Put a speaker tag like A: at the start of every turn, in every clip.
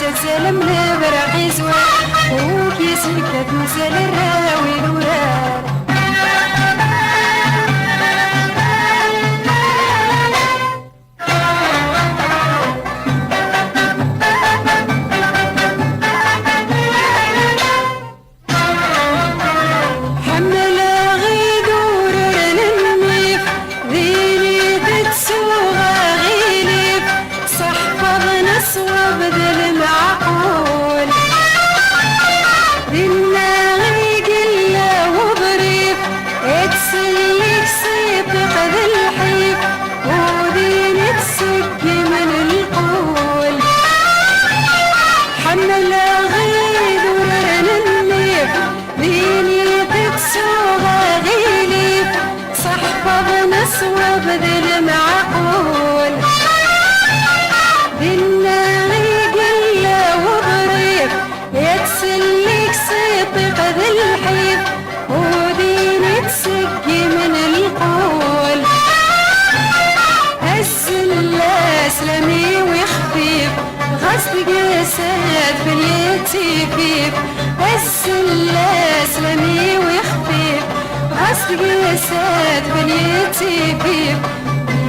A: نتزال من براقي زوار وكي سلكت نزال الراوي الورار وبذل معقول بالناري قلة وبريف يتسلك صيطق ذي الحيف ودين تسقي من القول السلاس لمي ويخفيف غصب جسد في اليتيفيف السلاس لمي ويخفيف غصب جسد في اليتيفيف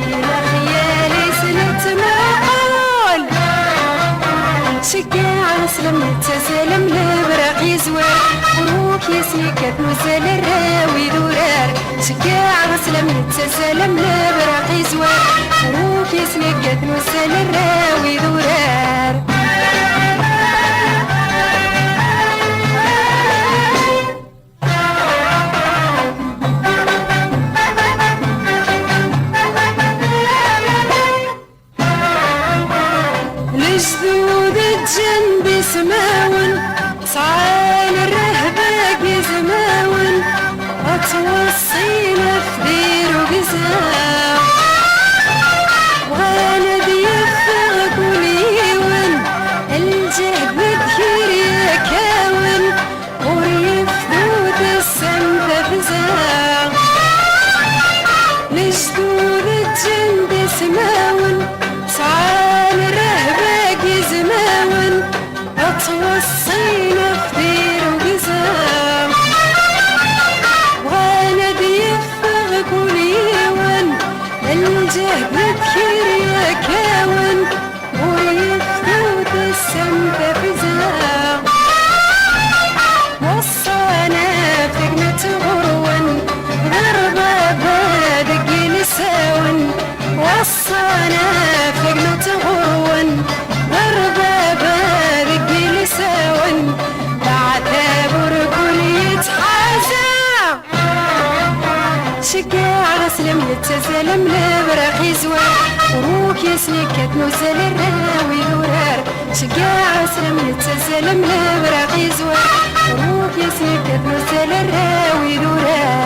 A: إلى خيالي سلت معقول شقاع سلم نتسلم لبراقي زوار وروك يسيكت نزل الراوي دورار شقاع سلم نتسلم لبراقي زوار وروك يسيكت نزل الراوي دورار لجدود الجنب سماون صعال الرهبة زماون أتوصينا في دير وقزاو وغالب يفغ كليون الجهد بذكر يكاون وريف دود السمت فزاو لجدود الجنب سماون صعال الرهبة زماون أتوصينا في دير وقزام وانا بيفغ كليون الجهد بذكر يكاون وريف دود السمت فزام وصانا فقنة غرون غربة بادق نساون وصانا فقنة غرون غربة بادق نساون بعتبر كل يتحازى شقاع سلم يتسلم لبراقي زوار وروك يسلكت نزل الراوي دورار شقاع سلم يتسلم لبراقي زوار وروك يسلكت نزل الراوي دورار